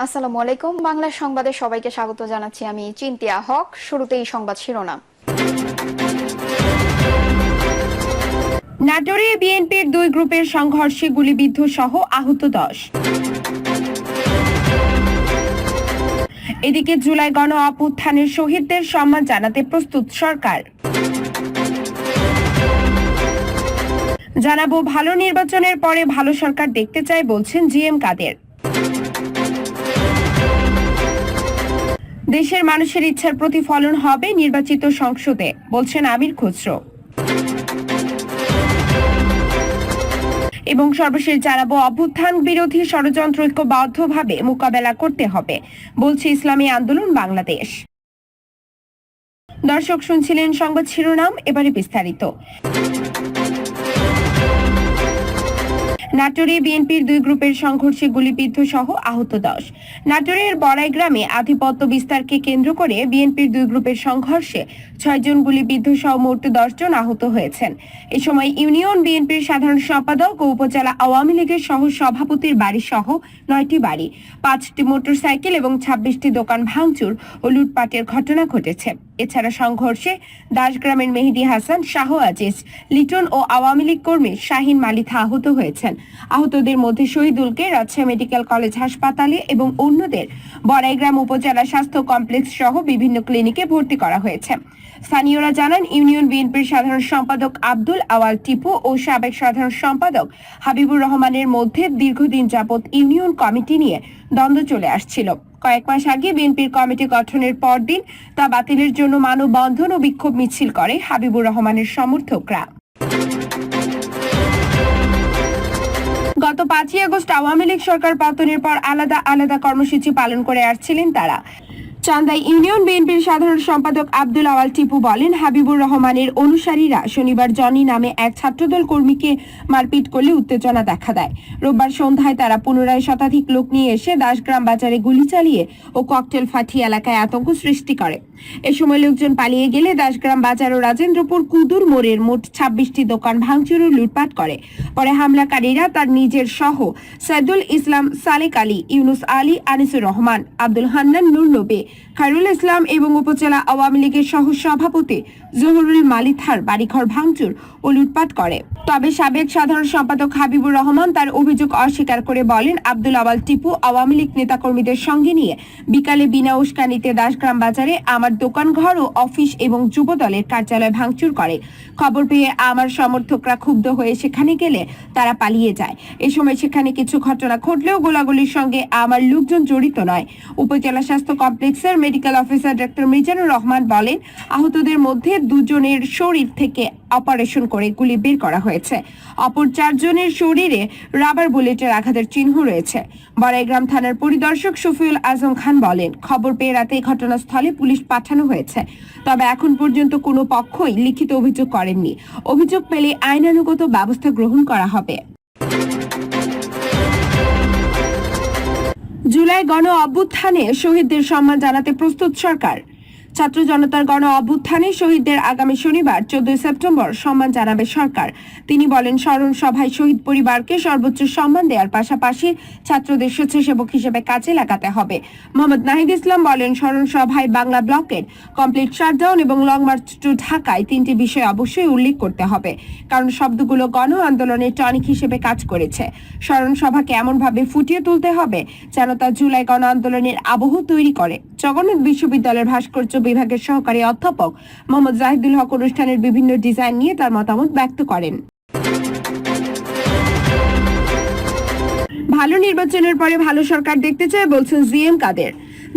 আসসালামু আলাইকুম। বাংলা সংবাদে সবাইকে স্বাগত জানাচ্ছি। আমি চিন্তিয়া হক। শুরুতেই সংবাদ শিরোনাম। নাটোরে বিএনপির দুই গ্রুপের সংঘর্ষে গুলিবিদ্ধ সহ আহত 10। এদিকে জুলাই গণ অভ্যুত্থানের শহীদদের সম্মান জানাতে প্রস্তুত সরকার। জানাবো ভালো নির্বাচনের পরে ভালো সরকার দেখতে চাই বলছেন জিএম কাদের। দেশের মানুষের ইচ্ছার প্রতিফলন হবে নির্বাচিত সংসদে বলছেন আমির খুসরো। এবং সর্বশেষ জানাবো অভ্যুত্থান বিরোধী ষড়যন্ত্র ঐক্যবদ্ধভাবে মোকাবেলা করতে হবে বলছে ইসলামী আন্দোলন বাংলাদেশ। দর্শক শুনছিলেন সংবাদ শিরোনাম, এবারে বিস্তারিত। নাটোরে বিএনপির দুই গ্রুপের সংঘর্ষে গুলিবিদ্ধ সহ আহত 10। নাটোরের বড়াই গ্রামে আধিপত্য বিস্তারকে কেন্দ্র করে বিএনপির দুই গ্রুপের সংঘর্ষে 6 জন গুলিবিদ্ধ সহ মোট 10 জন আহত হয়েছেন। এ সময় ইউনিয়ন বিএনপির সাধারণ সম্পাদক ও উপজেলা আওয়ামী লীগের সহ সভাপতির বাড়ি সহ 9টি বাড়ি, 5টি মোটরসাইকেল এবং 26টি দোকান ভাঙচুর ও লুটপাটের ঘটনা ঘটেছে। এছাড়া সংঘর্ষে দাসগ্রামের মেহেদী হাসান, শাহ আজিজ, লিটন ও আওয়ামী লীগ কর্মী শাহিন মালিথা আহত হয়েছেন। আহতদের মধ্যে শহীদুলকে রাজশাহী মেডিকেল কলেজ হাসপাতালে এবং অন্যদের বড়াইগ্রাম উপজেলা স্বাস্থ্য কমপ্লেক্স সহ বিভিন্ন ক্লিনিকে ভর্তি করা হয়েছে। স্থানীয়রা জানান, ইউনিয়ন বিএনপির সাধারণ সম্পাদক আব্দুল আওয়াল টিপু ও সাবেক সাধারণ সম্পাদক হাবিবুর রহমানের মধ্যে দীর্ঘদিন যাবৎ ইউনিয়ন কমিটি নিয়ে দ্বন্দ্ব চলে আসছিল। কয়েক মাস আগে বিএনপির কমিটি গঠনের পরদিন তা বাতিলের জন্য মানববন্ধন ও বিক্ষোভ মিছিল করে হাবিবুর রহমানের সমর্থকরা। গত 5ই আগস্ট আওয়ামী লীগ সরকার পতনের পর আলাদা আলাদা কর্মসূচি পালন করে আসছিলেন তারা। চান্দাই ইউনিয়ন বিএনপির সাধারণ সম্পাদক আব্দুল আওয়াল টিপু বলেন, হাবিবুর রহমানের অনুসারীরা শনিবার জনি নামে এক ছাত্রদল কর্মীকে মারপিট করলে উত্তেজনা দেখা দেয়। রোববার সন্ধ্যায় তারা পুনরায় শতাধিক লোক নিয়ে এসে দাসগ্রাম বাজারে গুলি চালিয়ে ও ককটেল ফাটিয়ে এলাকায় আতঙ্ক সৃষ্টি করে। এ সময় লোকজন পালিয়ে গেলে দাসগ্রাম বাজার ও রাজেন্দ্রপুর কুদুর মোড়ের মোট 26টি দোকান ভাঙচুর ও লুটপাট করে। পরে হামলাকারীরা তার নিজের সহ সাইদুল ইসলাম, সালেক আলী, ইউনুস আলী, আনিসুর রহমান, আব্দুল হান্নান, নূর নবী, খায়রুল ইসলাম এবং উপজেলা আওয়ামী লীগের সহ সভাপতি জহুরুল মালিথার বাড়িঘর ভাঙচুর ও লুটপাট করে। তবে সাবেক সাধারণ সম্পাদক হাবিবুর রহমান তার অভিযোগ অস্বীকার করে বলেন, আব্দুল আওয়াল টিপু আওয়ামী লীগ নেতাকর্মীদের সঙ্গে নিয়ে বিকালে বিনা উস্কানিতে দাসগ্রাম বাজারে আমার দোকানঘর ও অফিস এবং যুব দলের কার্যালয় ভাঙচুর করে। খবর পেয়ে আমার সমর্থকরা ক্ষুব্ধ হয়ে সেখানে গেলে তারা পালিয়ে যায়। এ সময় সেখানে কিছু ঘটনা ঘটলেও গোলাগুলির সঙ্গে আমার লোকজন জড়িত নয়। উপজেলা স্বাস্থ্য কমপ্লেক্সের medical officer doctor Mizanur Rahman বলেন, আহতদের মধ্যে 2 জনের শরীর থেকে অপারেশন করে গুলি বের করা হয়েছে। অপর 4 জনের শরীরে রাবার বুলেটের আঘাতের চিহ্ন রয়েছে। বড়াইগ্রাম থানার পরিদর্শক শফিউল আজম খান বলেন, খবর পেয়ে রাতে ঘটনাস্থলে পুলিশ পাঠানো হয়েছে। তবে এখন পর্যন্ত কোনো পক্ষই লিখিত অভিযোগ করেননি। অভিযোগ পেলে আইনানুগত ব্যবস্থা গ্রহণ করা হবে। জুলাই গণ অভ্যুত্থানে শহীদদের সম্মান জানাতে প্রস্তুত সরকার। ছাত্র জনতার গণ অভ্যুত্থানে শহীদদের আগামী শনিবার 14 সেপ্টেম্বর সম্মান জানাবে সরকার। তিনি বলেন, স্মরণ সভায় শহীদ পরিবারকে সর্বোচ্চ সম্মান দেওয়ার পাশাপাশি ছাত্রদের স্বেচ্ছাসেবক হিসেবে কাজে লাগাতে হবে। মোহাম্মদ নাহিদ ইসলাম বলেন, স্মরণ সভায় বাংলা ব্লকের কমপ্লিট শাটডাউন এবং লং মার্চ টু ঢাকায় 3টি বিষয় অবশ্যই উল্লেখ করতে হবে, কারণ শব্দগুলো গণ আন্দোলনের টনিক হিসেবে কাজ করেছে। স্মরণ সভাকে এমনভাবে ফুটিয়ে তুলতে হবে যেন তা জুলাই গণ আন্দোলনের আবহ তৈরি করে। জগন্নাথ বিশ্ববিদ্যালয়ের ভাস্কর্য বিভাগের সহকারী অধ্যাপক মোহাম্মদ জাহিদুল হক অনুষ্ঠানের বিভিন্ন ডিজাইন নিয়ে তার মতামত ব্যক্ত করেন। ভালো নির্বাচনের পরে ভালো সরকার দেখতে চায় বলছেন জিএম কাদের।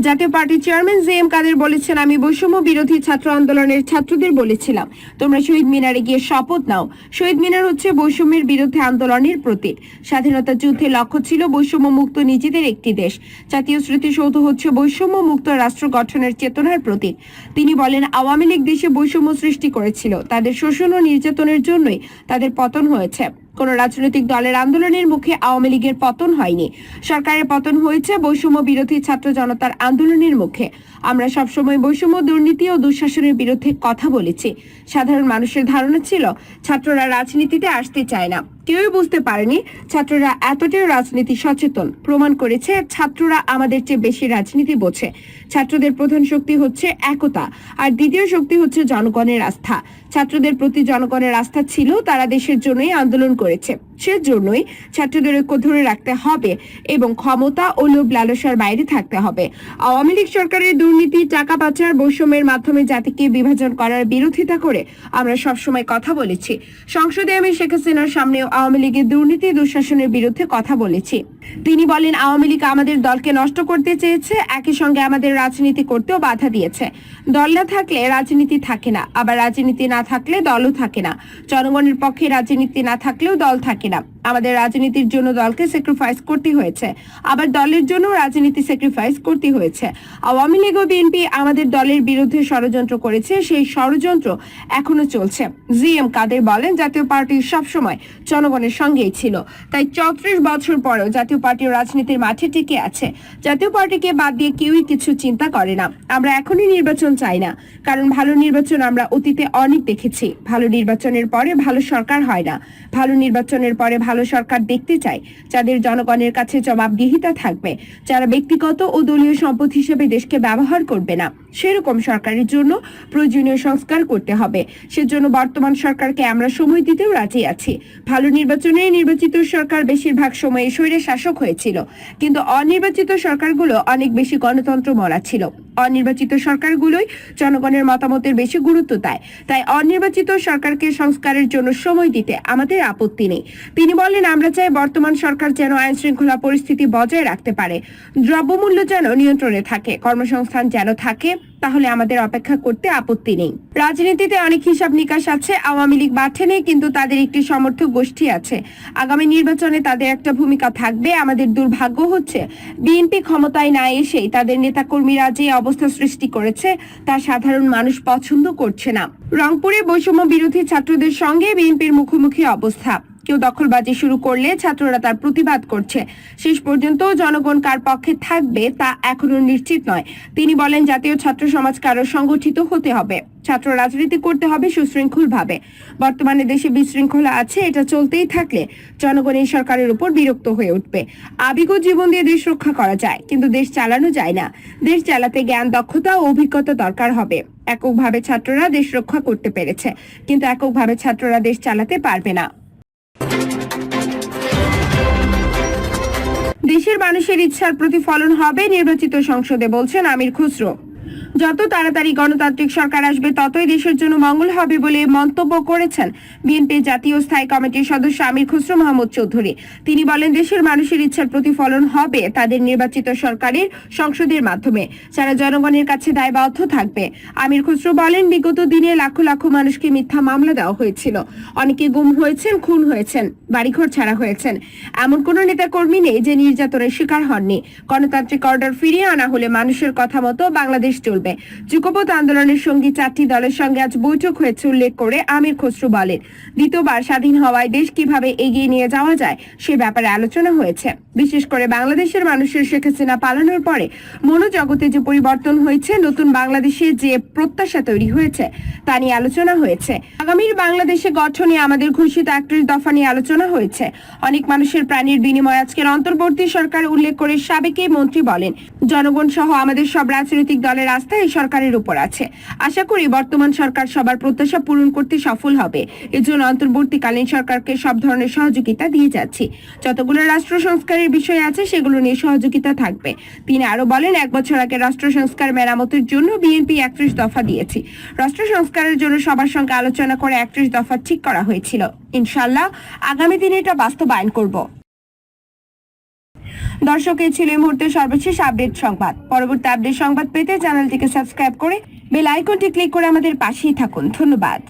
জাতীয় পার্টির চেয়ারম্যান জিএম কাদের বলেছেন, আমি বৈষম্য বিরোধী ছাত্র আন্দোলনের ছাত্রদের বলেছিলাম, তোমরা শহীদ মিনারে গিয়ে শপথ নাও। শহীদ মিনার হচ্ছে বৈষম্যের বিরুদ্ধে আন্দোলনের প্রতীক। স্বাধীনতা যুদ্ধের লক্ষ্য ছিল বৈষম্য মুক্ত নিজেদের একটি দেশ। জাতীয় স্মৃতিসৌধ হচ্ছে বৈষম্য মুক্ত রাষ্ট্র গঠনের চেতনার প্রতীক। তিনি বলেন, আওয়ামী লীগ দেশে বৈষম্য সৃষ্টি করেছিল, তাদের শোষণ ও নির্যাতনের জন্যই তাদের পতন হয়েছে। কোন রাজনৈতিক দলের আন্দোলনের মুখে আওয়ামী লীগের পতন হয়নি, সরকারের পতন হয়েছে বৈষম্য বিরোধী ছাত্র জনতার আন্দোলনের মুখে। আমরা সবসময় বৈষম্য, দুর্নীতি ও দুঃশাসনের বিরুদ্ধে কথা বলেছি। সাধারণ মানুষের ধারণা ছিল ছাত্ররা রাজনীতিতে আসতে চায় না, কেউই বুঝতে পারেনি ছাত্ররা এতটাই রাজনীতি সচেতন। প্রমাণ করেছে ছাত্ররা আমাদের চেয়ে বেশি রাজনীতি বোঝে। ছাত্রদের প্রধান শক্তি হচ্ছে একতা, আর দ্বিতীয় শক্তি হচ্ছে জনগণের আস্থা। ছাত্রদের প্রতি জনগণের আস্থা ছিল, তারা দেশের জন্যই আন্দোলন করেছে। সেজন্যই ছাত্রদের ঐক্য ধরে রাখতে হবে এবং ক্ষমতা ও লোভ লালসার বাইরে থাকতে হবে। আওয়ামী লীগ সরকারের দুর্নীতি, টাকা পাচার, বৈষম্যের মাধ্যমে জাতিকে বিভাজন করার বিরোধিতা করে আমরা সবসময় কথা বলেছি। সংসদে আমি শেখ হাসিনার সামনেও আওয়ামী লীগের দুর্নীতি, দুঃশাসনের বিরুদ্ধে কথা বলেছি। তিনি বলেন আওয়ামী লীগ আমাদের দলকে নষ্ট করতে চেয়েছে, একই সঙ্গে আমাদের রাজনীতি করতেও বাধা দিয়েছে। দল না থাকলে রাজনীতি থাকে না, আবার রাজনীতি না থাকলে দলও থাকে না। জনগণের পক্ষে রাজনীতি না থাকলেও দল থাকে না। আমাদের রাজনীতির জন্য দলকে স্যাক্রিফাইস করতে হয়েছে, আবার দলের জন্য রাজনীতি স্যাক্রিফাইস করতে হয়েছে। আওয়ামী লীগ ও বিএনপি আমাদের দলের বিরুদ্ধে ষড়যন্ত্র করেছে, সেই ষড়যন্ত্র এখনো চলছে। জিএম কাদের বলেন জাতীয় পার্টি সবসময় জনগণের সঙ্গেই ছিল, তাই 34 বছর পরেও জাতীয় পার্টি রাজনীতির মাঠে টিকে আছে। জাতীয় পার্টিকে বাদ দিয়ে কেউই কিছু চিন্তা করে না। আমরা এখনই নির্বাচন চাই না, কারণ ভালো নির্বাচন আমরা অতীতে অনেক দেখেছি। ভালো নির্বাচনের পরে ভালো সরকার হয় না, ভালো নির্বাচনের পরে ভালো সরকার দেখতে চাই, যাদের জনগণের কাছে জবাবদিহিতা থাকবে, যারা ব্যক্তিগত ও দলীয় সম্পদ হিসেবে দেশকে ব্যবহার করবে না। সেরকম সরকারের জন্য প্রয়োজনীয় সংস্কার করতে হবে। সেজন্য বর্তমান সরকারকে আমরা সময় দিতেও রাজি আছি। ভালো নির্বাচনে নির্বাচিত সরকার বেশিরভাগ সময়ে স্বৈর শাসক হয়েছিল, কিন্তু অনির্বাচিত সরকারগুলো অনেক বেশি গণতন্ত্র মরা ছিল। অনির্বাচিত সরকারগুলোই জনগণের মতামতের বেশি গুরুত্ব দেয়, তাই অনির্বাচিত সরকারকে সংস্কারের জন্য সময় দিতে আমাদের আপত্তি নেই। তিনি বলেন আমরা চাই বর্তমান সরকার যেন আইন শৃঙ্খলা পরিস্থিতি বজায় রাখতে পারে, দ্রব্যমূল্য যেন নিয়ন্ত্রণে থাকে, কর্মসংস্থান যেন থাকে, তাহলে আমাদের অপেক্ষা করতে আপত্তি নেই। রাজনীতিতে অনেক হিসাব নিকাশ আছে। আওয়ামী লীগ মাঠে নেই, কিন্তু তাদের একটি সমর্থক গোষ্ঠী আছে। আগামী নির্বাচনে তাদের একটা ভূমিকা থাকবে। আমাদের দুর্ভাগ্য হচ্ছে বিএনপি ক্ষমতায় না এসেই তাদের নেতাকর্মীরা যে অবস্থা সৃষ্টি করেছে তা সাধারণ মানুষ পছন্দ করছে না। রংপুরে বৈষম্য বিরোধী ছাত্রদের সঙ্গে বিএনপির মুখোমুখি অবস্থা। কেউ দখলবাজি শুরু করলে ছাত্ররা তার প্রতিবাদ করছে। শেষ পর্যন্ত জনগণ কার পক্ষে থাকবে তা এখনো নিশ্চিত নয়। তিনি বলেন জাতীয় ছাত্র সমাজকে আরো সংগঠিত হতে হবে, ছাত্র রাজনীতি করতে হবে সুশৃঙ্খল ভাবে। বর্তমানে দেশে বিশৃঙ্খলা আছে, এটা চলতেই থাকলে জনগণ এই সরকারের উপর বিরক্ত হয়ে উঠবে। আবেগ ও জীবন দিয়ে দেশ রক্ষা করা যায়, কিন্তু দেশ চালানো যায় না। দেশ চালাতে জ্ঞান, দক্ষতা ও অভিজ্ঞতা দরকার হবে। এককভাবে ছাত্ররা দেশ রক্ষা করতে পেরেছে, কিন্তু এককভাবে ছাত্ররা দেশ চালাতে পারবে না। দেশের মানুষের ইচ্ছার প্রতিফলন হবে নির্বাচিত সংসদে, বলছেন আমির খুসরো। যত তাড়াতাড়ি গণতান্ত্রিক সরকার আসবে ততই দেশের জন্য মঙ্গল হবে বলে মন্তব্য করেছেন বিএনপির জাতীয় স্থায়ী কমিটির সদস্য আমির খুসরো মাহমুদ চৌধুরী। তিনি বলেন দেশের মানুষের ইচ্ছার প্রতিফলন হবে তাদের নির্বাচিত সরকারের সংসদের মাধ্যমে, যারা জনগণের কাছে দায়বদ্ধ থাকবে। আমির খুসরো বলেন বিগত দিনে লাখো লাখো মানুষকে মিথ্যা মামলা দেওয়া হয়েছিল, অনেকে গুম হয়েছেন, খুন হয়েছেন, বাড়িঘর ছাড়া হয়েছেন। এমন কোন নেতা কর্মী নেই যে নির্যাতনের শিকার হননি। গণতান্ত্রিক অর্ডার ফিরিয়ে আনা হলে মানুষের কথা মতো বাংলাদেশ চলবে। যুগপৎ আন্দোলনের সঙ্গী 4টি দলের সঙ্গে আজ বৈঠক হয়েছে উল্লেখ করে আমির খুসরো বলেন দ্বিতীয়বার স্বাধীন হওয়ায় দেশ কিভাবে এগিয়ে নিয়ে যাওয়া যায় সে ব্যাপারে আলোচনা হয়েছে। বিশেষ করে বাংলাদেশের মানুষের শেখ হাসিনা পালানোর পরে মনোজগতে যে পরিবর্তন হয়েছে, নতুন বাংলাদেশে যে প্রত্যাশা তৈরি হয়েছে তা নিয়ে আলোচনা হয়েছে। আগামীর বাংলাদেশে গঠনে আমাদের ঘোষিত 31 দফা নিয়ে আলোচনা হয়েছে। অনেক মানুষের প্রাণের বিনিময়ে আজকের অন্তর্বর্তী সরকার উল্লেখ করে সাবেক এই মন্ত্রী বলেন জনগণ সহ আমাদের সব রাজনৈতিক দলের আস্থা এই সরকারের উপর আছে। আশা করি বর্তমান সরকার সবার প্রত্যাশা পূরণ করতে সফল হবে। এজন্য অন্তর্বর্তীকালীন সরকারকে সব ধরনের সহযোগিতা দিয়ে যাচ্ছি। যতগুলো রাষ্ট্র সংস্কারের বিষয় আছে সেগুলো নিয়ে সহযোগিতা থাকবে। তিনি আরো বলেন 1 বছর আগে রাষ্ট্র সংস্কার মেরামতের জন্য বিএনপি 31 দফা দিয়েছি। রাষ্ট্র সংস্কারের জন্য সবার সঙ্গে আলোচনা করে 31 দফা ঠিক করা হয়েছিল। ইনশাআল্লাহ আগামী দিনে এটা বাস্তবায়ন করব। দর্শক, এই ছিল এই মুহূর্তে সর্বশেষ আপডেট সংবাদ। পরবর্তী আপডেট সংবাদ পেতে চ্যানেলটিকে সাবস্ক্রাইব করে বেল আইকনটি ক্লিক করে আমাদের পাশেই থাকুন। ধন্যবাদ।